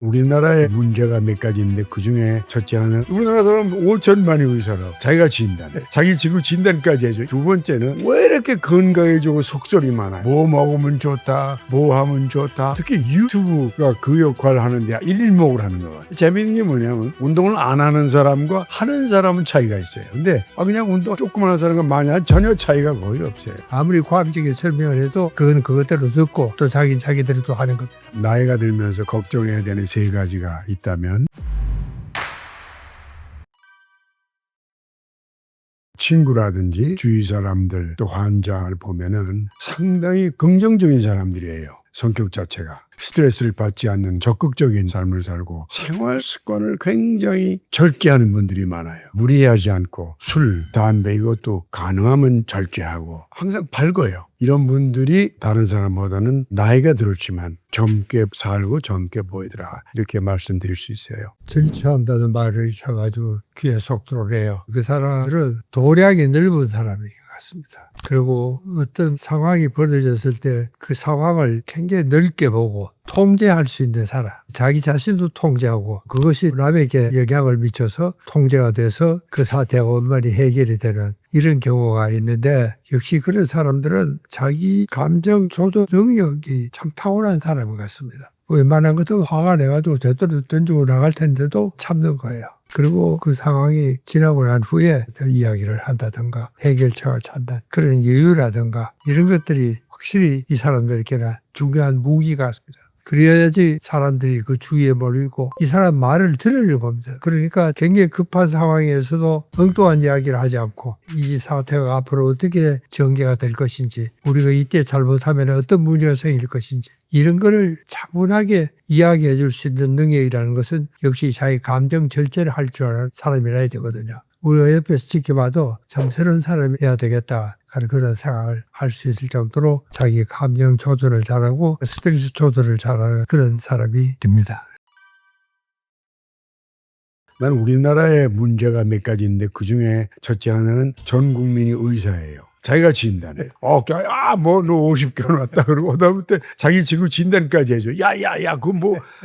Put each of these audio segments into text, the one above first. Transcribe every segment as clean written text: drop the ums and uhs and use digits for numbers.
우리나라에 문제가 몇 가지 있는데 그중에 첫째 하나는 우리나라 사람 5천만이 의사라고 자기가 진단, 자기 지구 진단까지 해줘. 두 번째는 왜 이렇게 건강해지고 속설이 많아요. 뭐 먹으면 좋다, 뭐 하면 좋다. 특히 유튜브가 그 역할을 하는데 일목을 하는 거 같아요. 재미있는 게 뭐냐면 운동을 안 하는 사람과 하는 사람은 차이가 있어요. 근데 그냥 운동 조금 하는 사람과 많이 하는 전혀 차이가 거의 없어요. 아무리 과학적인 설명을 해도 그건 그것대로 듣고 또 자기대로 또 하는 겁니다. 나이가 들면서 걱정해야 되는 세 가지가 있다면 친구라든지 주위 사람들 또 환자를 보면은 상당히 긍정적인 사람들이에요. 성격 자체가 스트레스를 받지 않는 적극적인 삶을 살고 생활 습관을 굉장히 절제하는 분들이 많아요. 무리하지 않고 술, 담배 이것도 가능하면 절제하고 항상 밝아요. 이런 분들이 다른 사람보다는 나이가 들었지만 젊게 살고 젊게 보이더라. 이렇게 말씀드릴 수 있어요. 절제한다는 말을 쳐가지고 귀에 쏙 들어오래요. 그 사람들은 도량이 넓은 사람인 것 같습니다. 그리고 어떤 상황이 벌어졌을 때 그 상황을 굉장히 넓게 보고 통제할 수 있는 사람. 자기 자신도 통제하고 그것이 남에게 영향을 미쳐서 통제가 돼서 그 사태가 원만히 해결이 되는 이런 경우가 있는데 역시 그런 사람들은 자기 감정 조절 능력이 참 타고난 사람 같습니다. 웬만한 것도 화가 내가지고 제대로 던지고 나갈 텐데도 참는 거예요. 그리고 그 상황이 지나고 난 후에 이야기를 한다든가 해결책을 찾는 그런 여유라든가 이런 것들이 확실히 이 사람들에게는 중요한 무기가 있습니다. 그래야지 사람들이 그 주위에 몰리고 이 사람 말을 들으려고 합니다. 그러니까 굉장히 급한 상황에서도 엉뚱한 이야기를 하지 않고 이 사태가 앞으로 어떻게 전개가 될 것인지 우리가 이때 잘못하면 어떤 문제가 생길 것인지 이런 거를 차분하게 이야기해 줄 수 있는 능력이라는 것은 역시 자기 감정 절제를 할 줄 아는 사람이라야 되거든요. 우리가 옆에서 지켜봐도 참 새로운 사람이어야 되겠다 하는 그런 생각을 할 수 있을 정도로 자기 감정 조절을 잘하고 스트레스 조절을 잘하는 그런 사람이 됩니다. 난 우리나라에 문제가 몇 가지 있는데 그중에 첫째 하나는 전 국민이 의사예요. 자기가 진단해. 너 50개월 왔다. 그러고 그다음부터 자기 지구 진단까지 해줘.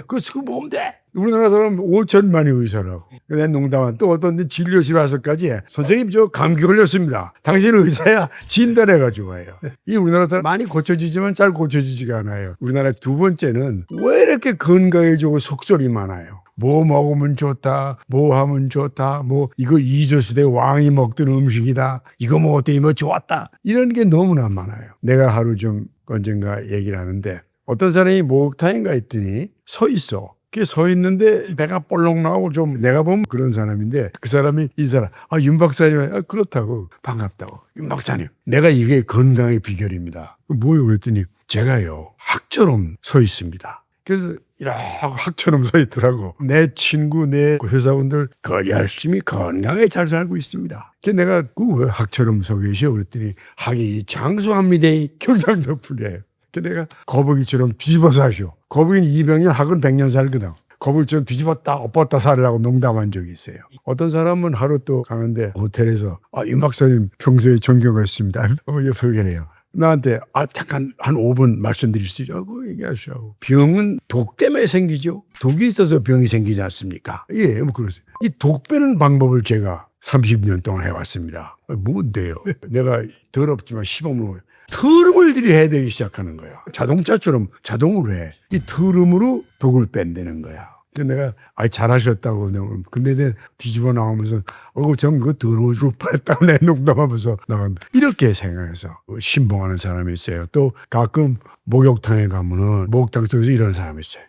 그거 뭐면 돼? 우리나라 사람 5천만이 의사라고. 내 농담한 또 어떤 데 진료실 와서까지 해. 선생님 저 감기 걸렸습니다. 당신은 의사야? 진단해가지고 해요. 이 우리나라 사람 많이 고쳐지지만 잘 고쳐지지가 않아요. 우리나라 두 번째는 왜 이렇게 건강해지고 속설이 많아요. 뭐 먹으면 좋다, 뭐 하면 좋다, 이거 이조시대 왕이 먹던 음식이다, 이거 먹었더니 좋았다. 이런 게 너무나 많아요. 내가 하루 언젠가 얘기를 하는데 어떤 사람이 목욕탕인가 했더니 서 있어. 서 있는데 배가 볼록 나오고 내가 보면 그런 사람인데 그 사람이 윤 박사님, 그렇다고 반갑다고. 윤 박사님, 내가 이게 건강의 비결입니다. 뭐요? 그랬더니 제가요, 학처럼 서 있습니다. 그래서 이렇게 학처럼 서 있더라고. 내 친구, 내 회사원들 열심히 건강하게 잘 살고 있습니다. 그래서 내가 왜 학처럼 서 계셔? 그랬더니 학이 장수합니다. 경상도 풀려요. 그래서 내가 거북이처럼 뒤집어서 하시오. 거북이는 200년, 학은 100년 살거든. 거북이처럼 뒤집었다 엎었다 살으라고 농담한 적이 있어요. 어떤 사람은 하루 또 가는데 호텔에서 윤 박사님 평소에 존경했습니다. 소개해요. 나한테 잠깐 한 5분 말씀드릴 수 있죠? 얘기하시라고. 병은 독 때문에 생기죠. 독이 있어서 병이 생기지 않습니까? 예, 그러세요. 이 독 빼는 방법을 제가 30년 동안 해왔습니다. 뭔데요? 내가 더럽지만 시범으로 트름을 들이해야 되기 시작하는 거야. 자동차처럼 자동으로 해. 이 트름으로 독을 뺀다는 거야. 그래서 내가 잘하셨다고. 근데 내가 뒤집어 나오면서 전 그거 더러울 줄 뻔했다고 내 농담하면서 나간다. 이렇게 생각해서 신봉하는 사람이 있어요. 또 가끔 목욕탕에 가면은 목욕탕 속에서 이런 사람이 있어요.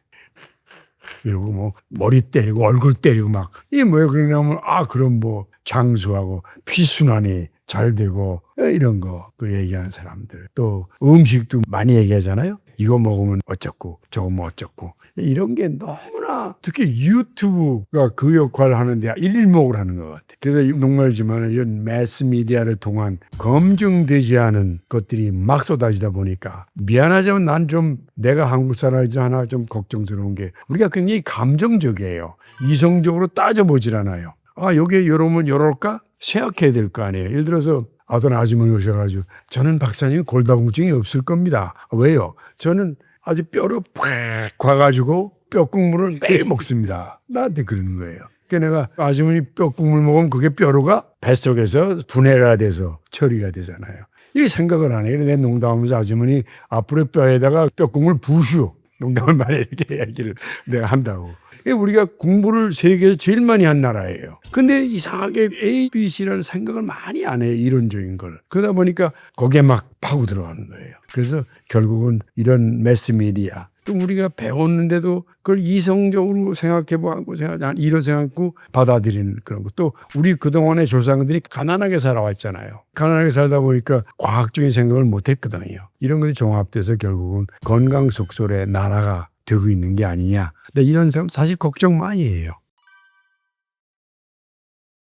그리고 머리 때리고 얼굴 때리고 이게 뭐예요? 그러냐면 그럼 장수하고 피순환이 잘 되고 이런 거 또 얘기하는 사람들. 또 음식도 많이 얘기하잖아요. 이거 먹으면 어쩌고 저거 어쩌고 이런 게 너무나 특히 유튜브가 그 역할을 하는데 일목을 하는 것 같아요. 그래서 농말지만 이런 매스미디어를 통한 검증되지 않은 것들이 막 쏟아지다 보니까 미안하지만 난 내가 한국 사람이지 하나 걱정스러운 게 우리가 굉장히 감정적이에요. 이성적으로 따져보질 않아요. 여기에 이러면 이럴까? 생각해야 될 거 아니에요. 예를 들어서 어떤 아주머니 오셔가지고 저는 박사님 골다공증이 없을 겁니다. 왜요? 저는 아주 뼈로 팍 과가지고 뼈국물을 매일 먹습니다. 나한테 그러는 거예요. 그러니까 내가 아주머니 뼈국물 먹으면 그게 뼈로가 뱃속에서 분해가 돼서 처리가 되잖아요. 이 생각을 안 해요. 내 농담하면서 아주머니 앞으로 뼈에다가 뼈국물 부슈 농담을 많이 이렇게 얘기를 내가 한다고. 우리가 공부를 세계에서 제일 많이 한 나라예요. 근데 이상하게 A, B, C라는 생각을 많이 안 해요. 이론적인 걸. 그러다 보니까 거기에 막 파고 들어가는 거예요. 그래서 결국은 이런 매스미디어 또 우리가 배웠는데도 그걸 이성적으로 생각해보고 이런 생각하고 받아들이는 그런 것. 또 우리 그동안의 조상들이 가난하게 살아왔잖아요. 가난하게 살다 보니까 과학적인 생각을 못했거든요. 이런 것이 종합돼서 결국은 건강 속솔의 나라가 되고 있는 게 아니냐. 근데 이런 사람 사실 걱정 많이 해요.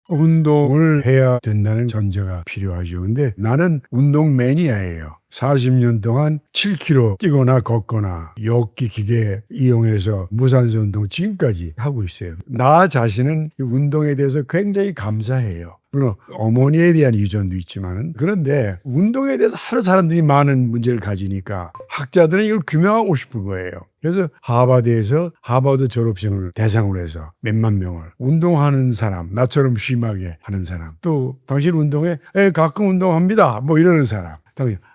운동을 해야 된다는 전제가 필요하죠. 근데 나는 운동 매니아예요. 40년 동안 7km 뛰거나 걷거나 역기 기계 이용해서 무산소 운동 지금까지 하고 있어요. 나 자신은 이 운동에 대해서 굉장히 감사해요. 물론 어머니에 대한 유전도 있지만 그런데 운동에 대해서 하루 사람들이 많은 문제를 가지니까 학자들은 이걸 규명하고 싶은 거예요. 그래서 하버드에서 하버드 졸업생을 대상으로 해서 몇만 명을 운동하는 사람, 나처럼 심하게 하는 사람, 또 당신 운동에 가끔 운동합니다 뭐 이러는 사람,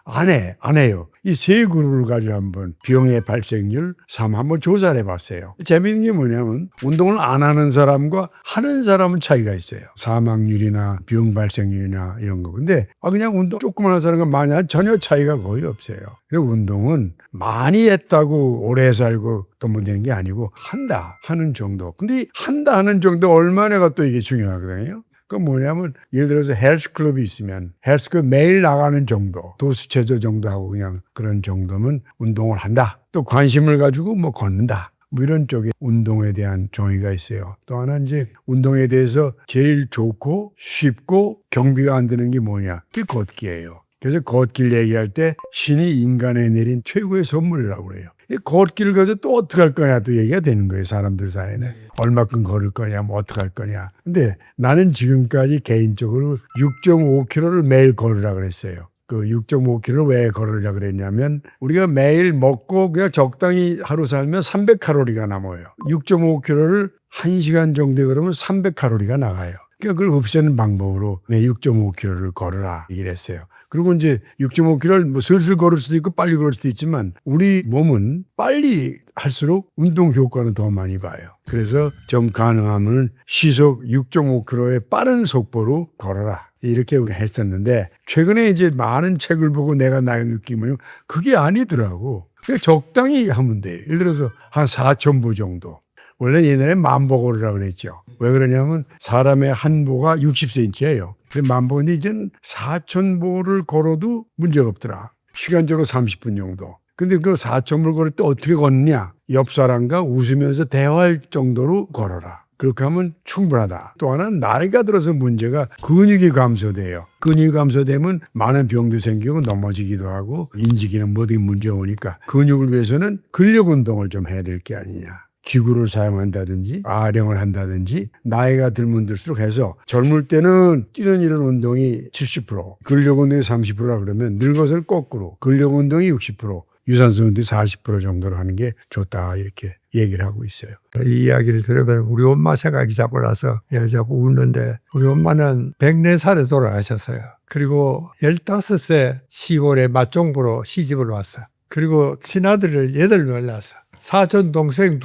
안 해요. 이 세 그룹을 가지고 한번 병의 발생률 한번 조사를 해봤어요. 재미있는 게 뭐냐면 운동을 안 하는 사람과 하는 사람은 차이가 있어요. 사망률이나 병 발생률이나 이런 거. 근데 그냥 운동 조금 하는 사람과 많이 하는 전혀 차이가 거의 없어요. 그리고 운동은 많이 했다고 오래 살고 또 못 되는 게 아니고 한다 하는 정도. 근데 한다 하는 정도 얼마나가 또 이게 중요하거든요. 그건 뭐냐면 예를 들어서 헬스클럽이 있으면 헬스클럽 매일 나가는 정도, 도수체조 정도 하고 그냥 그런 정도면 운동을 한다. 또 관심을 가지고 뭐 걷는다. 뭐 이런 쪽에 운동에 대한 정의가 있어요. 또 하나 이제 운동에 대해서 제일 좋고 쉽고 경비가 안 드는 게 뭐냐? 그게 걷기예요. 그래서 걷기를 얘기할 때 신이 인간에 내린 최고의 선물이라고 그래요. 이 걷기를 가지고 또 어떻게 할 거냐 또 얘기가 되는 거예요. 사람들 사이에는. 얼마큼 걸을 거냐 뭐 어떻게 할 거냐. 근데 나는 지금까지 개인적으로 6.5km를 매일 걸으라 그랬어요. 그 6.5km를 왜 걸으려 그랬냐면 우리가 매일 먹고 그냥 적당히 하루 살면 300칼로리가 남아요. 6.5km를 1시간 정도 걸으면 300칼로리가 나가요. 그러니까 그걸 없애는 방법으로 6.5km를 걸으라 얘기를 했어요. 그리고 이제 6.5km를 뭐 슬슬 걸을 수도 있고 빨리 걸을 수도 있지만 우리 몸은 빨리 할수록 운동 효과는 더 많이 봐요. 그래서 좀 가능하면 시속 6.5km의 빠른 속도로 걸어라. 이렇게 했었는데 최근에 이제 많은 책을 보고 내가 나의 느낌은 그게 아니더라고. 그냥 적당히 하면 돼요. 예를 들어서 한 4,000보 정도. 원래 옛날에 만보걸이라고 그랬죠. 왜 그러냐면 사람의 한 보가 60cm예요. 그래서 만보인데 이제는 4,000보를 걸어도 문제가 없더라. 시간적으로 30분 정도. 근데 그 4,000보를 걸을 때 어떻게 걷느냐. 옆 사람과 웃으면서 대화할 정도로 걸어라. 그렇게 하면 충분하다. 또 하나는 나이가 들어서 문제가 근육이 감소돼요. 근육이 감소되면 많은 병도 생기고 넘어지기도 하고 인지기능 모든 문제가 오니까 근육을 위해서는 근력 운동을 좀 해야 될 게 아니냐. 기구를 사용한다든지 아령을 한다든지 나이가 들면 들수록 해서 젊을 때는 뛰는 이런 운동이 70%, 근력 운동이 30%라 그러면 늙어서는 거꾸로 근력 운동이 60%, 유산소 운동이 40% 정도로 하는 게 좋다 이렇게 얘기를 하고 있어요. 이 이야기를 들으면 우리 엄마 생각이 자꾸 나서 자꾸 웃는데 우리 엄마는 104살에 돌아가셨어요. 그리고 15세 시골에 맛종부로 시집을 왔어요. 그리고 친아들을 8명 낳았어요. 사촌 동생 2.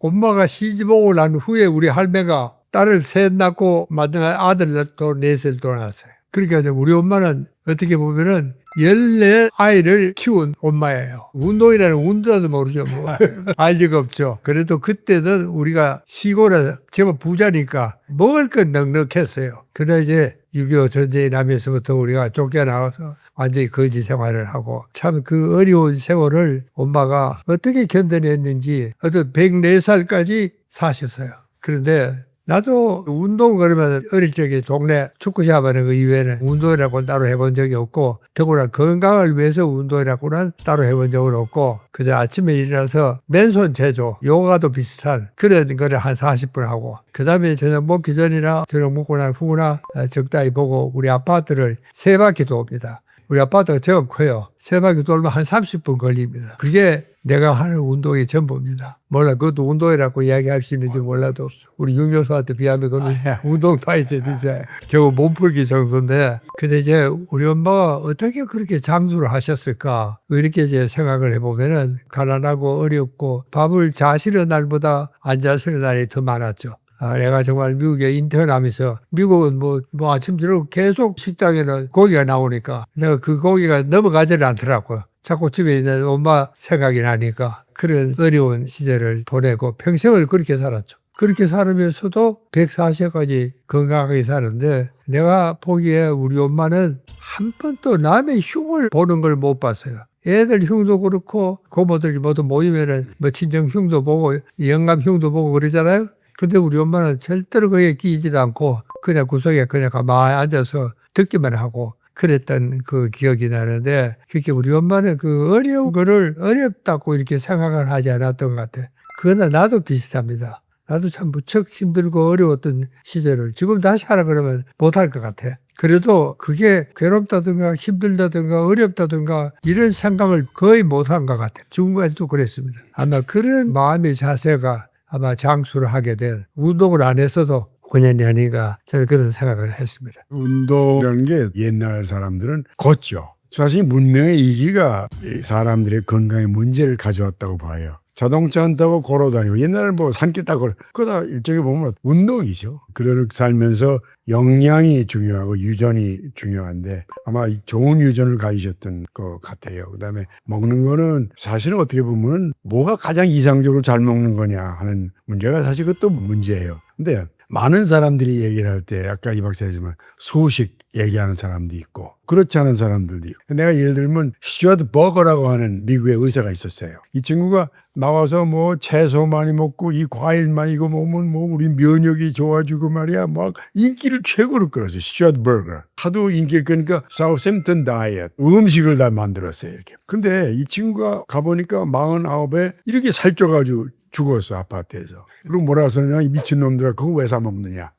엄마가 시집 오고 난 후에 우리 할매가 딸을 3 낳고 마지막에 아들도 4살 또 낳았어요. 그러니까 우리 엄마는 어떻게 보면은 14아이를 키운 엄마예요. 운동이라는 운동도 모르죠. 뭐. 알 리가 없죠. 그래도 그때는 우리가 시골에 제법 부자니까 먹을 건 넉넉했어요. 그러나 이제 6.25 전쟁이 나면서부터 우리가 쫓겨나와서 완전히 거지 생활을 하고 참 그 어려운 세월을 엄마가 어떻게 견뎌냈는지 어떤 104살까지 사셨어요. 그런데 나도 운동 그러면 어릴 적에 동네 축구샵 하는 거 이외에는 운동이라고는 따로 해본 적이 없고 더구나 건강을 위해서 운동이라고는 따로 해본 적은 없고 그저 아침에 일어나서 맨손 체조, 요가도 비슷한 그런 거를 한 40분 하고 그 다음에 저녁 먹기 전이나 저녁 먹고 난 후나 적당히 보고 우리 아파트를 3바퀴 돕니다. 우리 아파트가 제법 커요. 세 바퀴 돌면 한 30분 걸립니다. 그게 내가 하는 운동의 전부입니다. 몰라, 그것도 운동이라고 이야기할 수 있는지 몰라도 우리 윤교수한테 비하면 그건 운동 타이즈 진짜 겨우 몸풀기 정도인데, 근데 이제 우리 엄마가 어떻게 그렇게 장수를 하셨을까 이렇게 이제 생각을 해보면은 가난하고 어렵고 밥을 자시는 날보다 안 자시는 날이 더 많았죠. 내가 정말 미국에 인턴하면서, 미국은 뭐 아침 저녁 계속 식당에는 고기가 나오니까 내가 그 고기가 넘어가지는 않더라고요. 자꾸 집에 있는 엄마 생각이 나니까 그런 어려운 시절을 보내고 평생을 그렇게 살았죠. 그렇게 살면서도 140까지 건강하게 사는데, 내가 보기에 우리 엄마는 한 번도 남의 흉을 보는 걸 못 봤어요. 애들 흉도 그렇고 고모들이 모두 모이면은 뭐 친정 흉도 보고 영감 흉도 보고 그러잖아요. 근데 우리 엄마는 절대로 거기에 끼지도 않고 그냥 구석에 그냥 가만히 앉아서 듣기만 하고 그랬던 그 기억이 나는데, 그렇게 우리 엄마는 그 어려운 거를 어렵다고 이렇게 생각을 하지 않았던 것 같아. 그거나 나도 비슷합니다. 나도 참 무척 힘들고 어려웠던 시절을 지금 다시 하라 그러면 못할 것 같아. 그래도 그게 괴롭다든가 힘들다든가 어렵다든가 이런 생각을 거의 못한 것 같아. 지금까지도 그랬습니다. 아마 그런 마음의 자세가 아마 장수를 하게 된, 운동을 안 했어도 5년이 아닌가, 저는 그런 생각을 했습니다. 운동이라는 게 옛날 사람들은 걷죠. 사실 문명의 이기가 사람들의 건강에 문제를 가져왔다고 봐요. 자동차 안 타고 걸어다니고, 옛날에 뭐 산길 타고, 그거다 일종의 보면 운동이죠. 그를 살면서 영양이 중요하고 유전이 중요한데 아마 좋은 유전을 가지셨던 것 같아요. 그다음에 먹는 거는 사실은 어떻게 보면 뭐가 가장 이상적으로 잘 먹는 거냐 하는 문제가 사실 그것도 문제예요. 근데 많은 사람들이 얘기를 할 때 아까 이 박사님은 소식 얘기하는 사람도 있고 그렇지 않은 사람들도 있고, 내가 예를 들면 스튜어트 버거라고 하는 미국의 의사가 있었어요. 이 친구가 나와서 뭐 채소 많이 먹고 이 과일만 이거 먹으면 뭐 우리 면역이 좋아지고 말이야, 막 인기를 최고로 끌었어요. 스튜어트 버거 하도 인기를 끄니까 사우샘튼 다이어트 음식을 다 만들었어요. 이렇게. 근데 이 친구가 가보니까 49에 이렇게 살쪄가지고 죽었어, 아파트에서. 그리고 뭐라 하서냐, 이 미친놈들아 그거 왜 사 먹느냐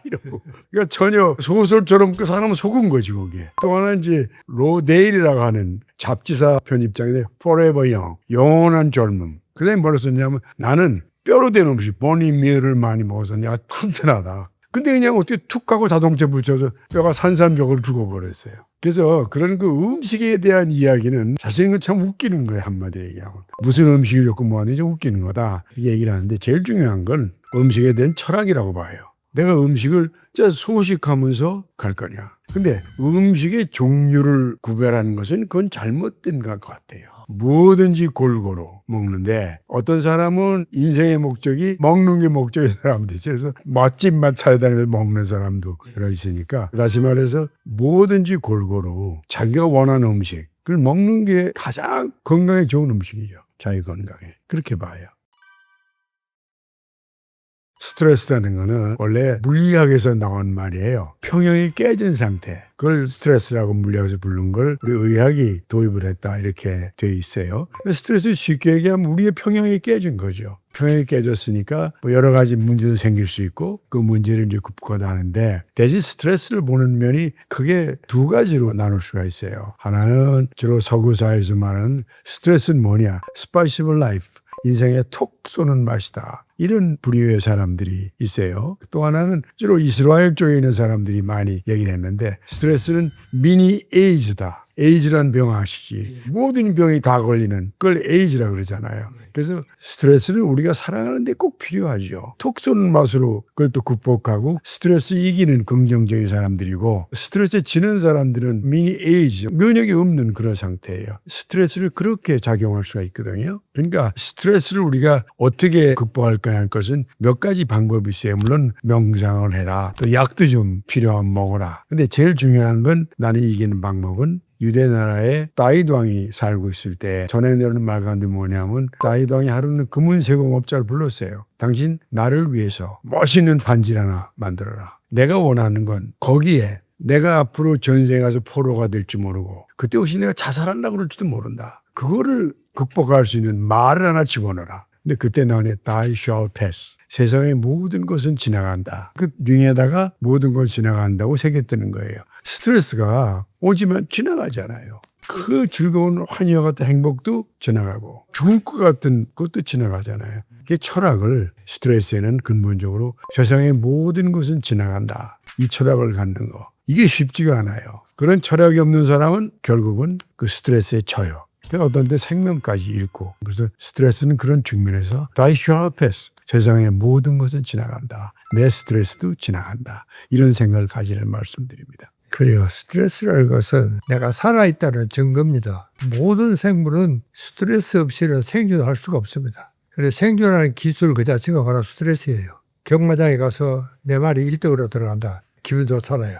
이러고. 그러니까 전혀 소설처럼 그 사람은 속은 거지 거기에. 또 하나 이제 로데일이라고 하는 잡지사 편집장인데 Forever Young, 영원한 젊음. 그 다음에 뭐라 썼냐면 나는 뼈로 된 음식 보니밀을 많이 먹어서 내가 튼튼하다. 근데 그냥 어떻게 툭 하고 자동차 붙여서 뼈가 산산벽으로 죽어버렸어요. 그래서 그런 그 음식에 대한 이야기는 사실은 참 웃기는 거예요. 한마디로 얘기하면. 무슨 음식이 좋고 뭐하는지 좀 웃기는 거다. 이 얘기를 하는데 제일 중요한 건 음식에 대한 철학이라고 봐요. 내가 음식을 진짜 소식하면서 갈 거냐. 근데 음식의 종류를 구별하는 것은 그건 잘못된 것 같아요. 뭐든지 골고루 먹는데 어떤 사람은 인생의 목적이 먹는 게 목적인 사람도 있어요. 그래서 맛집만 찾아다니면서 먹는 사람도 있으니까 다시 말해서 뭐든지 골고루 자기가 원하는 음식을 먹는 게 가장 건강에 좋은 음식이죠. 자기 건강에. 그렇게 봐요. 스트레스라는 거는 원래 물리학에서 나온 말이에요. 평형이 깨진 상태. 그걸 스트레스라고 물리학에서 부른 걸 우리 의학이 도입을 했다 이렇게 돼 있어요. 스트레스 쉽게 얘기하면 우리의 평형이 깨진 거죠. 평형이 깨졌으니까 뭐 여러 가지 문제도 생길 수 있고 그 문제를 이제 극복하다 하는데, 대신 스트레스를 보는 면이 크게 두 가지로 나눌 수가 있어요. 하나는 주로 서구사회에서 말하는 스트레스는 뭐냐? 스파이시 오브 라이프. 인생에 톡 쏘는 맛이다. 이런 부류의 사람들이 있어요. 또 하나는 주로 이스라엘 쪽에 있는 사람들이 많이 얘기를 했는데, 스트레스는 미니 에이즈다. 에이즈란 병 아시지? 모든 병이 다 걸리는 그걸 에이즈라고 그러잖아요. 그래서 스트레스는 우리가 살아가는데 꼭 필요하죠. 톡 쏘는 맛으로 그걸 또 극복하고 스트레스 이기는 긍정적인 사람들이고, 스트레스에 지는 사람들은 미니 에이즈, 면역이 없는 그런 상태예요. 스트레스를 그렇게 작용할 수가 있거든요. 그러니까 스트레스를 우리가 어떻게 극복할까 할 것은 몇 가지 방법이 있어요. 물론 명상을 해라. 또 약도 좀 필요하면 먹어라. 근데 제일 중요한 건 나는 이기는 방법은 유대 나라에 다윗 왕이 살고 있을 때 전해 내려오는 말 가운데 뭐냐면, 다윗 왕이 하루는 금은세공업자를 불렀어요. 당신 나를 위해서 멋있는 반지를 하나 만들어라. 내가 원하는 건 거기에 내가 앞으로 전쟁에 가서 포로가 될지 모르고 그때 혹시 내가 자살한다고 그럴지도 모른다. 그거를 극복할 수 있는 말을 하나 집어넣어라. 근데 그때 나오네 Thy shall pass. 세상의 모든 것은 지나간다. 그 링에다가 모든 걸 지나간다고 새겼다는 거예요. 스트레스가 오지만 지나가잖아요. 그 즐거운 환희와 같은 행복도 지나가고 죽을 것 같은 것도 지나가잖아요. 이게 철학을 스트레스에는 근본적으로 세상의 모든 것은 지나간다. 이 철학을 갖는 거. 이게 쉽지가 않아요. 그런 철학이 없는 사람은 결국은 그 스트레스에 져요. 어떤 때 생명까지 잃고. 그래서 스트레스는 그런 측면에서 Die shall pass. 세상의 모든 것은 지나간다. 내 스트레스도 지나간다. 이런 생각을 가지는 말씀드립니다. 그래요. 스트레스라는 것은 내가 살아있다는 증거입니다. 모든 생물은 스트레스 없이는 생존할 수가 없습니다. 그래서 생존하는 기술 그 자체가 바로 스트레스예요. 경마장에 가서 내 말이 1등으로 들어간다. 기분 좋잖아요.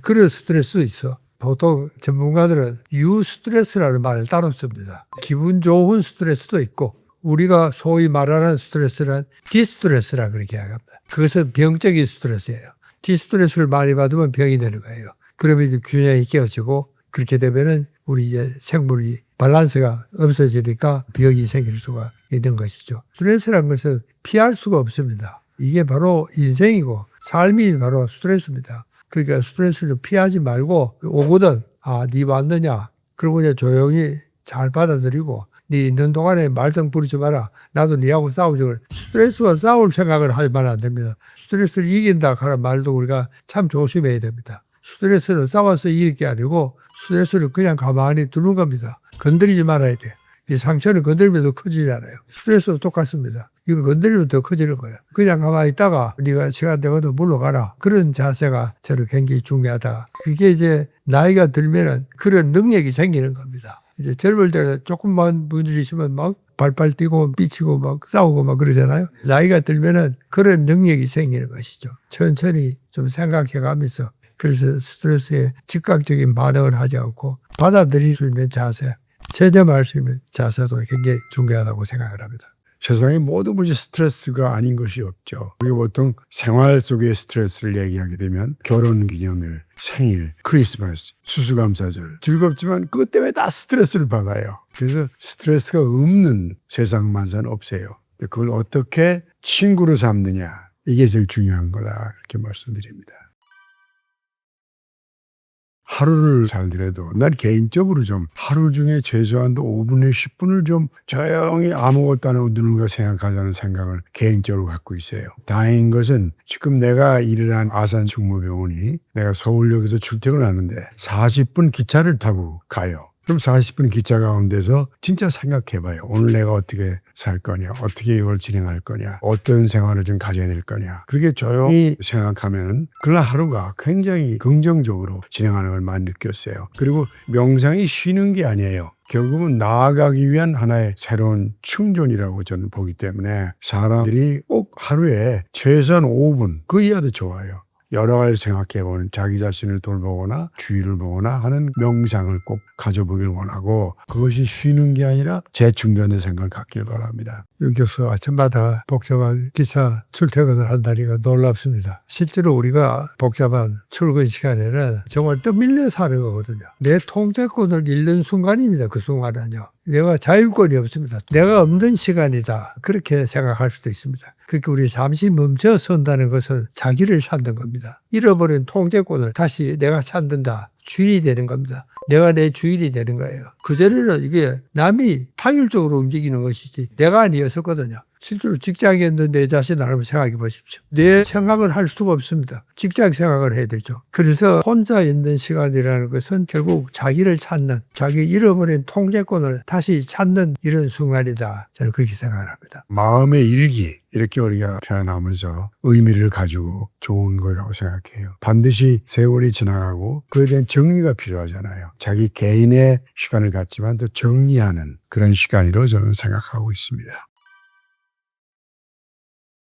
그런 스트레스도 있어. 보통 전문가들은 유스트레스라는 말을 따로 씁니다. 기분 좋은 스트레스도 있고 우리가 소위 말하는 스트레스는 디스트레스라 그렇게 이야기합니다. 그것은 병적인 스트레스예요. 디스트레스를 많이 받으면 병이 되는 거예요. 그러면 이제 균형이 깨어지고 그렇게 되면은 우리 이제 생물이 밸런스가 없어지니까 병이 생길 수가 있는 것이죠. 스트레스라는 것은 피할 수가 없습니다. 이게 바로 인생이고 삶이 바로 스트레스입니다. 그러니까 스트레스를 피하지 말고 오거든 네 왔느냐 그러고 이제 조용히 잘 받아들이고 네 있는 동안에 말썽 부리지 마라. 나도 네하고 싸우지. 스트레스와 싸울 생각을 하면 안 됩니다. 스트레스를 이긴다 하는 말도 우리가 참 조심해야 됩니다. 스트레스는 싸워서 이길 게 아니고 스트레스를 그냥 가만히 두는 겁니다. 건드리지 말아야 돼. 이 상처는 건드리면 더 커지잖아요. 스트레스도 똑같습니다. 이거 건드리면 더 커지는 거예요. 그냥 가만히 있다가 네가 시간 되거든 물러가라. 그런 자세가 저는 굉장히 중요하다. 그게 이제 나이가 들면은 그런 능력이 생기는 겁니다. 이제 젊을 때는 조금만 문제를 있으면 막 발발 뛰고 삐치고 막 싸우고 막 그러잖아요. 나이가 들면은 그런 능력이 생기는 것이죠. 천천히 좀 생각해 가면서 그래서 스트레스에 즉각적인 반응을 하지 않고 받아들일 수 있는 자세, 체념할 수 있는 자세도 굉장히 중요하다고 생각을 합니다. 세상의 모든 것이 스트레스가 아닌 것이 없죠. 우리가 보통 생활 속의 스트레스를 얘기하게 되면 결혼기념일, 생일, 크리스마스, 추수감사절 즐겁지만 그것 때문에 다 스트레스를 받아요. 그래서 스트레스가 없는 세상 만사는 없어요. 그걸 어떻게 친구로 삼느냐 이게 제일 중요한 거다 그렇게 말씀드립니다. 하루를 살더라도 난 개인적으로 좀 하루 중에 최소한도 5분에 10분을 좀 조용히 아무것도 안 하고 누군가 생각하자는 생각을 개인적으로 갖고 있어요. 다행인 것은 지금 내가 일을 한 아산 충무병원이 내가 서울역에서 출퇴근을 하는데 40분 기차를 타고 가요. 그럼 40분 기차 가운데서 진짜 생각해봐요. 오늘 내가 어떻게 살 거냐, 어떻게 이걸 진행할 거냐, 어떤 생활을 좀 가져야 될 거냐. 그렇게 조용히 생각하면 그날 하루가 굉장히 긍정적으로 진행하는 걸 많이 느꼈어요. 그리고 명상이 쉬는 게 아니에요. 결국은 나아가기 위한 하나의 새로운 충전이라고 저는 보기 때문에 사람들이 꼭 하루에 최소한 5분, 그 이하도 좋아요. 여러 가지 생각해보는 자기 자신을 돌보거나 주위를 보거나 하는 명상을 꼭 가져보길 원하고 그것이 쉬는 게 아니라 재충전의 생각을 갖길 바랍니다. 윤 교수 아침마다 복잡한 기차 출퇴근을 한다니까 놀랍습니다. 실제로 우리가 복잡한 출근 시간에는 정말 떠밀려 사는 거거든요. 내 통제권을 잃는 순간입니다. 그 순간은요. 내가 자율권이 없습니다. 내가 없는 시간이다. 그렇게 생각할 수도 있습니다. 그러니까 우리 잠시 멈춰 선다는 것은 자기를 찾는 겁니다. 잃어버린 통제권을 다시 내가 찾는다. 주인이 되는 겁니다. 내가 내 주인이 되는 거예요. 그전에는 이게 남이 타율적으로 움직이는 것이지 내가 아니었었거든요. 실제로 직장에 있는 내 자신을 한번 생각해 보십시오. 내 생각을 할 수가 없습니다. 직장 생각을 해야 되죠. 그래서 혼자 있는 시간이라는 것은 결국 자기를 찾는, 자기 잃어버린 통제권을 다시 찾는 이런 순간이다. 저는 그렇게 생각을 합니다. 마음의 일기 이렇게 우리가 표현하면서 의미를 가지고 좋은 거라고 생각해요. 반드시 세월이 지나가고 그에 대한 정리가 필요하잖아요. 자기 개인의 시간을 갖지만 또 정리하는 그런 시간으로 저는 생각하고 있습니다.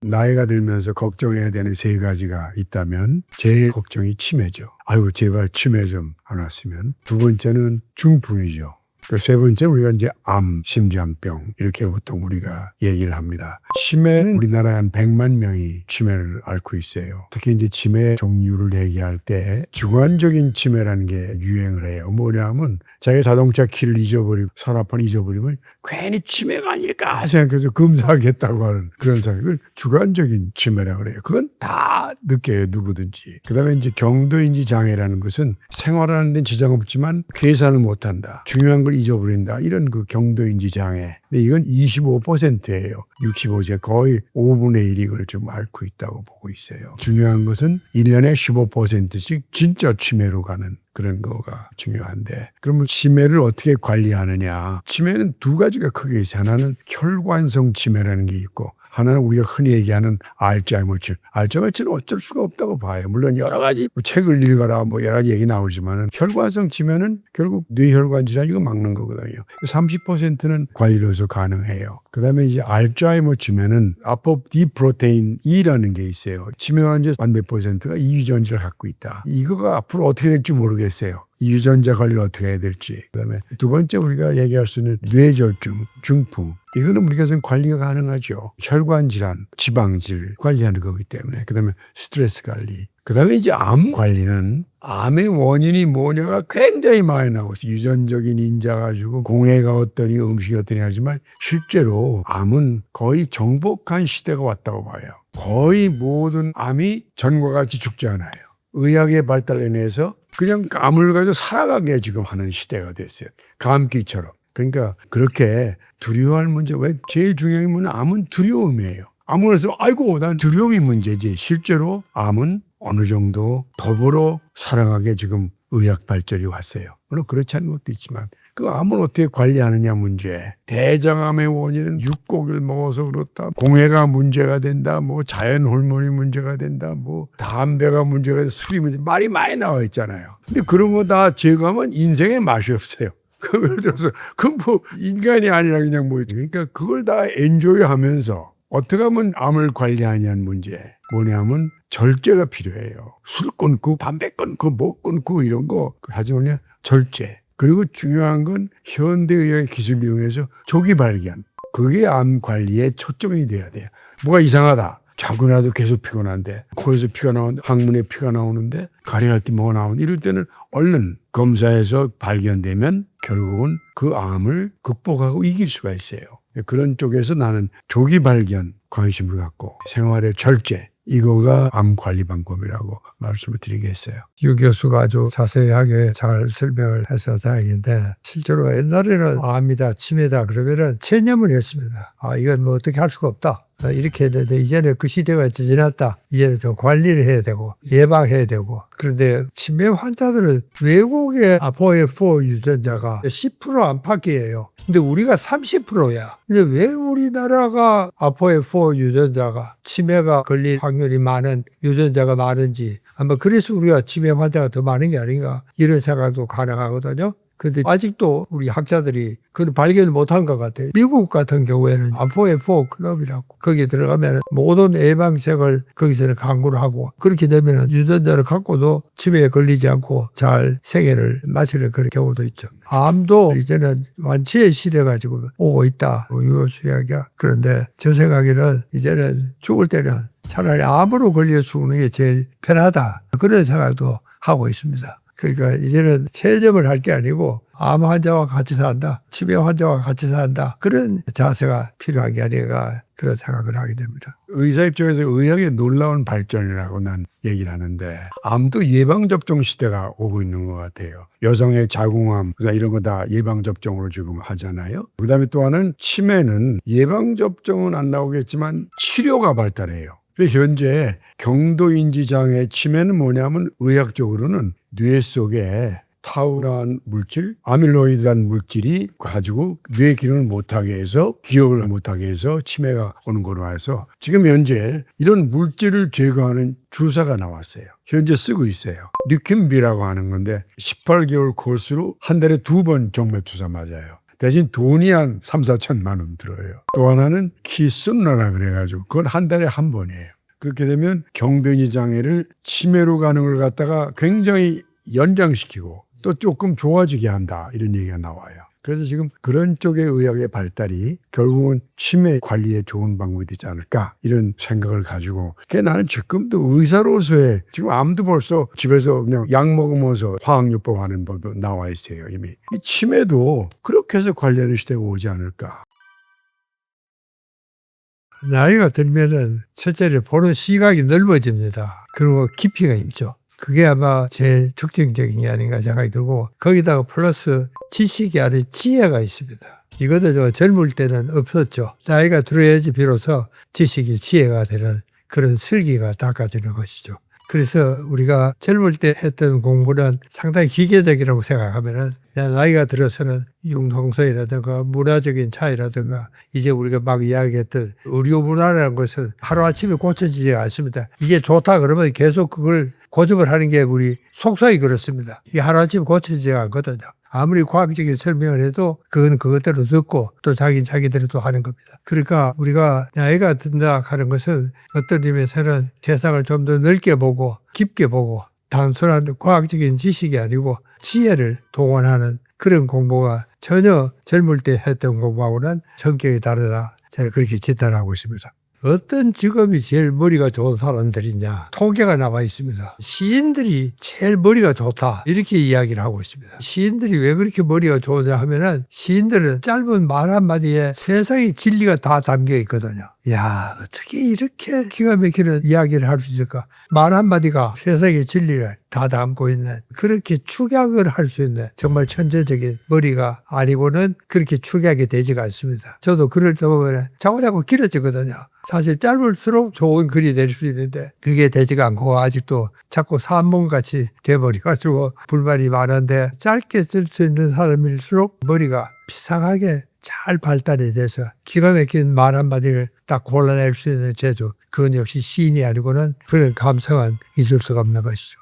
나이가 들면서 걱정해야 되는 3가지가 있다면 제일 걱정이 치매죠. 아이고 제발 치매 좀 안 왔으면. 두 번째는 중풍이죠. 그 세 번째 우리가 이제 암, 심장병 이렇게 보통 우리가 얘기를 합니다. 치매는 우리나라에 한 100만 명이 치매를 앓고 있어요. 특히 이제 치매 종류를 얘기할 때 주관적인 치매라는 게 유행을 해요. 뭐냐면 자기 자동차 키를 잊어버리고 서랍판 잊어버리면 괜히 치매가 아닐까 생각해서 검사하겠다고 하는 그런 상황을 주관적인 치매라고 그래요. 그건 다 느껴요, 누구든지. 그다음에 이제 경도인지 장애라는 것은 생활하는 데는 지장 없지만 계산을 못한다. 중요한 걸 잊어버린다. 이런 그 경도인지 장애. 근데 이건 25%예요. 65세 거의 5분의 1이 그걸 좀 앓고 있다고 보고 있어요. 중요한 것은 1년에 15%씩 진짜 치매로 가는 그런 거가 중요한데, 그러면 치매를 어떻게 관리하느냐. 치매는 두 가지가 크게 있어요. 하나는 혈관성 치매라는 게 있고, 하나는 우리가 흔히 얘기하는 알츠하이머증. 알츠하이머증은 어쩔 수가 없다고 봐요. 물론 여러 가지 책을 읽어라 뭐 여러 가지 얘기 나오지만은 혈관성 치매는 결국 뇌혈관 질환 이거 막는 거거든요. 30%는 관리로서 가능해요. 그다음에 이제 알츠하이머 치매는 아포디 프로테인 E라는 게 있어요. 치매 환자 한 몇 %가 이 유전자를 갖고 있다. 이거가 앞으로 어떻게 될지 모르겠어요. 이 유전자 관리를 어떻게 해야 될지. 그다음에 두 번째 우리가 얘기할 수 있는 뇌졸중, 중풍. 이거는 우리가 좀 관리가 가능하죠. 혈관 질환, 지방질 관리하는 거기 때문에. 그다음에 스트레스 관리. 그다음에 이제 암 관리는 암의 원인이 뭐냐가 굉장히 많이 나오고 있어요. 유전적인 인자 가지고 공해가 어떠니 음식이 어떠니 하지만 실제로 암은 거의 정복한 시대가 왔다고 봐요. 거의 모든 암이 전과 같이 죽지 않아요. 의학의 발달에 인해서 그냥 암을 가지고 살아가게 지금 하는 시대가 됐어요. 감기처럼. 그러니까 그렇게 두려워할 문제, 왜 제일 중요한 건 암은 두려움이에요. 암을 해서 아이고 난 두려움이 문제지. 실제로 암은 어느 정도 더불어 살아가게 지금 의학 발전이 왔어요. 물론 그렇지 않은 것도 있지만 그 암을 어떻게 관리하느냐 문제. 대장암의 원인은 육고기를 먹어서 그렇다. 공해가 문제가 된다. 뭐 자연 호르몬이 문제가 된다. 뭐 담배가 문제가 된다. 술이 문제. 말이 많이 나와 있잖아요. 근데 그런 거 다 제거하면 인생에 맛이 없어요. 예를 들어서 그건 뭐 인간이 아니라 그냥 뭐 그러니까 그걸 다 엔조이하면서 어떻게 하면 암을 관리하냐는 문제. 뭐냐면 절제가 필요해요. 술 끊고 담배 끊고 뭐 끊고 이런 거 하지만 절제. 그리고 중요한 건 현대의학의 기술을 이용해서 조기 발견. 그게 암 관리에 초점이 돼야 돼요. 뭐가 이상하다. 자고 나도 계속 피곤한데 코에서 피가 나오는데 항문에 피가 나오는데 가려할 때 뭐가 나오는데 이럴 때는 얼른 검사해서 발견되면 결국은 그 암을 극복하고 이길 수가 있어요. 그런 쪽에서 나는 조기 발견 관심을 갖고 생활의 절제 이거가 암 관리 방법이라고 말씀을 드리겠어요. 유 교수가 아주 자세하게 잘 설명을 해서 다행인데 실제로 옛날에는 암이다 치매다 그러면은 체념을 했습니다. 아 이건 뭐 어떻게 할 수가 없다. 이렇게 했는데 이제는 그 시대가 지났다. 이제는 더 관리를 해야 되고 예방해야 되고. 그런데 치매 환자들은 외국의 아포E4 유전자가 10% 안팎이에요. 근데 우리가 30%야. 근데 왜 우리나라가 아포E4 유전자가 치매가 걸릴 확률이 많은 유전자가 많은지 아마 그래서 우리가 치매 환자가 더 많은 게 아닌가 이런 생각도 가능하거든요. 근데 아직도 우리 학자들이 그걸 발견을 못한 것 같아요. 미국 같은 경우에는 아포E4 클럽이라고 거기에 들어가면 모든 예방책을 거기서는 강구를 하고 그렇게 되면 유전자를 갖고도 치매에 걸리지 않고 잘 생애를 마치는 그런 경우도 있죠. 암도 이제는 완치의 시대가 지금 오고 있다. 유효수 이야기야. 그런데 저 생각에는 이제는 죽을 때는 차라리 암으로 걸려 죽는 게 제일 편하다. 그런 생각도 하고 있습니다. 그러니까 이제는 체념을 할 게 아니고 암 환자와 같이 산다. 치매 환자와 같이 산다. 그런 자세가 필요한 게 아닌가 그런 생각을 하게 됩니다. 의사 입장에서 의학의 놀라운 발전이라고 난 얘기를 하는데 암도 예방접종 시대가 오고 있는 것 같아요. 여성의 자궁암 이런 거 다 예방접종으로 지금 하잖아요. 그다음에 또 하나는 치매는 예방접종은 안 나오겠지만 치료가 발달해요. 그래서 현재 경도인지장애 치매는 뭐냐면 의학적으로는 뇌 속에 타우라는 물질, 아밀로이드라는 물질이 가지고 뇌 기능을 못하게 해서 기억을 못하게 해서 치매가 오는 거로 해서 지금 현재 이런 물질을 제거하는 주사가 나왔어요. 현재 쓰고 있어요. 류킨비라고 하는 건데 18개월 코스로 한 달에 2번 정맥 주사 맞아요. 대신 돈이 한 3, 4천만 원 들어요. 또 하나는 키순나라 그래가지고 그건 한 달에 한 번이에요. 그렇게 되면 경도인지 장애를 치매로 가는 걸 갖다가 굉장히 연장시키고 또 조금 좋아지게 한다 이런 얘기가 나와요. 그래서 지금 그런 쪽의 의학의 발달이 결국은 치매 관리에 좋은 방법이 되지 않을까 이런 생각을 가지고 나는 지금도 의사로서의 지금 암도 벌써 집에서 그냥 약 먹으면서 화학요법 하는 법도 나와 있어요. 이미 이 치매도 그렇게 해서 관리하는 시대가 오지 않을까. 나이가 들면은 첫째로 보는 시각이 넓어집니다. 그리고 깊이가 있죠. 그게 아마 제일 특징적인 게 아닌가 생각이 들고 거기다가 플러스 지식이 아닌 지혜가 있습니다. 이것도 저 젊을 때는 없었죠. 나이가 들어야지 비로소 지식이 지혜가 되는 그런 슬기가 닦아지는 것이죠. 그래서 우리가 젊을 때 했던 공부는 상당히 기계적이라고 생각하면은 나이가 들어서는 융통성이라든가 문화적인 차이라든가 이제 우리가 막 이야기했던 의료 문화라는 것은 하루아침에 고쳐지지 않습니다. 이게 좋다 그러면 계속 그걸 고집을 하는 게 우리 속성이 그렇습니다. 이게 하루아침에 고쳐지지 않거든요. 아무리 과학적인 설명을 해도 그건 그것대로 듣고 또 자기대로 또 하는 겁니다. 그러니까 우리가 나이가 든다 하는 것은 어떤 의미에서는 세상을 좀 더 넓게 보고 깊게 보고 단순한 과학적인 지식이 아니고 지혜를 동원하는 그런 공부가 전혀 젊을 때 했던 공부하고는 성격이 다르다. 제가 그렇게 진단하고 있습니다. 어떤 직업이 제일 머리가 좋은 사람들이냐 통계가 나와 있습니다. 시인들이 제일 머리가 좋다 이렇게 이야기를 하고 있습니다. 시인들이 왜 그렇게 머리가 좋으냐 하면은 시인들은 짧은 말 한마디에 세상의 진리가 다 담겨 있거든요. 야, 어떻게 이렇게 기가 막히는 이야기를 할 수 있을까? 말 한마디가 세상의 진리를 다 담고 있는 그렇게 축약을 할 수 있는 정말 천재적인 머리가 아니고는 그렇게 축약이 되지가 않습니다. 저도 글을 써보면 자꾸 길어지거든요. 사실 짧을수록 좋은 글이 될 수 있는데 그게 되지가 않고 아직도 자꾸 산문같이 돼버려가지고 불만이 많은데 짧게 쓸 수 있는 사람일수록 머리가 비상하게 잘 발달이 돼서 기가 막힌 말 한마디를 딱 골라낼 수 있는 재주, 그건 역시 시인이 아니고는 그런 감성은 있을 수가 없는 것이죠.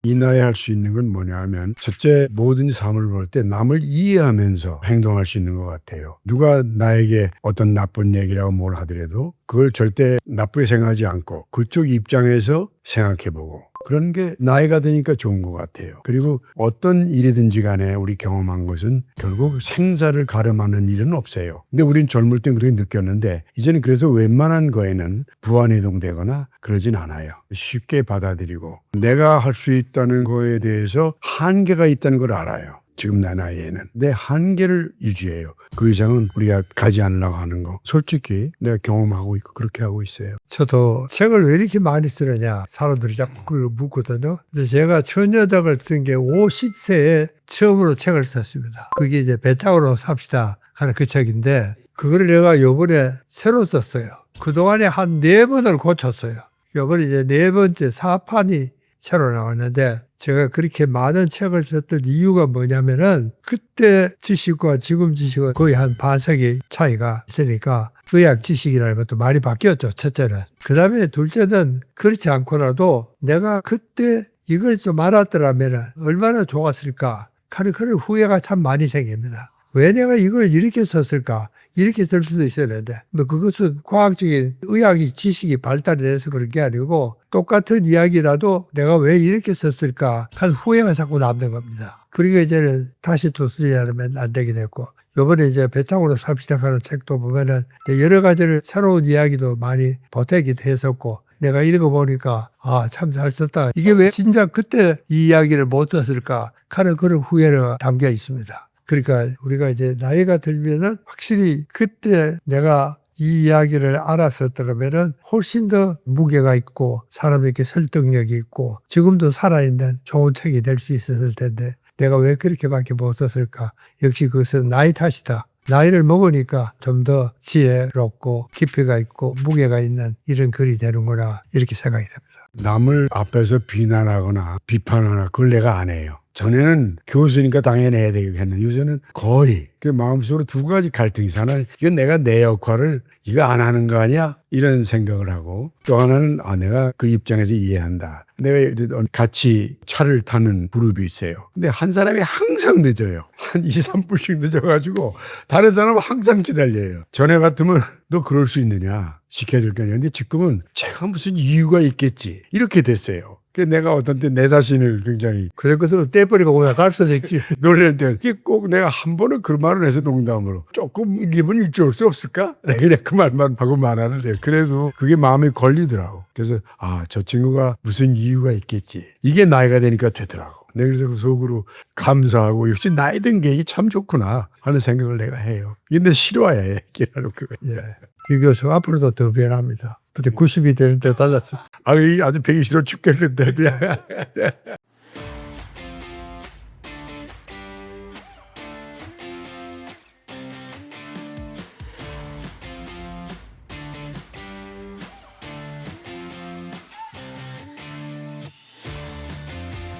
이 나이에 할 수 있는 건 뭐냐 하면 첫째 모든 삶을 볼 때 남을 이해하면서 행동할 수 있는 것 같아요. 누가 나에게 어떤 나쁜 얘기라고 뭘 하더라도 그걸 절대 나쁘게 생각하지 않고 그쪽 입장에서 생각해보고 그런 게 나이가 드니까 좋은 것 같아요. 그리고 어떤 일이든지 간에 우리 경험한 것은 결국 생사를 가름하는 일은 없어요. 근데 우린 젊을 땐 그렇게 느꼈는데 이제는 그래서 웬만한 거에는 부안해동되거나 그러진 않아요. 쉽게 받아들이고 내가 할 수 있다는 거에 대해서 한계가 있다는 걸 알아요. 지금 내 나이에는 내 한계를 유지해요. 그 이상은 우리가 가지 않으려고 하는 거 솔직히 내가 경험하고 있고 그렇게 하고 있어요. 저도 책을 왜 이렇게 많이 쓰느냐 사람들이 자꾸 그걸 묻거든요. 근데 제가 처녀작을 쓴 게 50세에 처음으로 책을 썼습니다. 그게 이제 배짱으로 삽시다 하는 그 책인데 그거를 내가 요번에 새로 썼어요. 그동안에 한 4번을 고쳤어요. 요번에 이제 4번째 4판이 새로 나왔는데 제가 그렇게 많은 책을 썼던 이유가 뭐냐면은 그때 지식과 지금 지식은 거의 한 반세기 차이가 있으니까 의학 지식이라는 것도 많이 바뀌었죠. 첫째는. 그 다음에 둘째는 그렇지 않고라도 내가 그때 이걸 좀 알았더라면 얼마나 좋았을까 하는 그런 후회가 참 많이 생깁니다. 왜 내가 이걸 이렇게 썼을까? 이렇게 쓸 수도 있었는데 뭐 그것은 과학적인 의학이 지식이 발달이 돼서 그런 게 아니고 똑같은 이야기라도 내가 왜 이렇게 썼을까 한 후회가 자꾸 남는 겁니다. 그러니까 이제는 다시 또 쓰지 않으면 안 되게 됐고 요번에 이제 배짱으로 삽시다 하는 책도 보면은 여러 가지를 새로운 이야기도 많이 보태기도 했었고 내가 읽어보니까 참 잘 썼다. 이게 왜 진작 그때 이 이야기를 못 썼을까 하는 그런 후회가 담겨 있습니다. 그러니까 우리가 이제 나이가 들면은 확실히 그때 내가 이 이야기를 알았었더라면은 훨씬 더 무게가 있고 사람에게 설득력이 있고 지금도 살아있는 좋은 책이 될 수 있었을 텐데 내가 왜 그렇게밖에 못 썼을까? 역시 그것은 나이 탓이다. 나이를 먹으니까 좀 더 지혜롭고 깊이가 있고 무게가 있는 이런 글이 되는구나 이렇게 생각이 됩니다. 남을 앞에서 비난하거나 비판하거나 그걸 내가 안 해요. 전에는 교수니까 당연히 해야 되겠는데 요새는 거의 그 마음속으로 두 가지 갈등이 하나는 이건 내가 내 역할을 이거 안 하는 거 아니야? 이런 생각을 하고 또 하나는 내가 그 입장에서 이해한다. 내가 같이 차를 타는 그룹이 있어요. 근데 한 사람이 항상 늦어요. 한 2, 3분씩 늦어가지고 다른 사람은 항상 기다려요. 전에 같으면 너 그럴 수 있느냐? 시켜줄 거 아니야. 근데 지금은 제가 무슨 이유가 있겠지. 이렇게 됐어요. 그래서 내가 어떤 때 내 자신을 굉장히 그럴 것으로 떼버리고 오늘 가르쳐 줬지. 놀랬는데 이게 꼭 내가 한 번은 그 말을 해서 농담으로 조금 기분 일줄 수 없을까? 내가 그 말만 하고 말하는데 그래도 그게 마음에 걸리더라고. 그래서 저 친구가 무슨 이유가 있겠지. 이게 나이가 되니까 되더라고. 내가 그래서 그 속으로 감사하고 역시 나이 든 게 참 좋구나 하는 생각을 내가 해요. 근데 싫어해. 걔라는 그거. 예. 유 교수 앞으로도 더 변합니다. 그때 90이 되는 때 달랐어. 이 아주 배기 싫어 죽겠는데.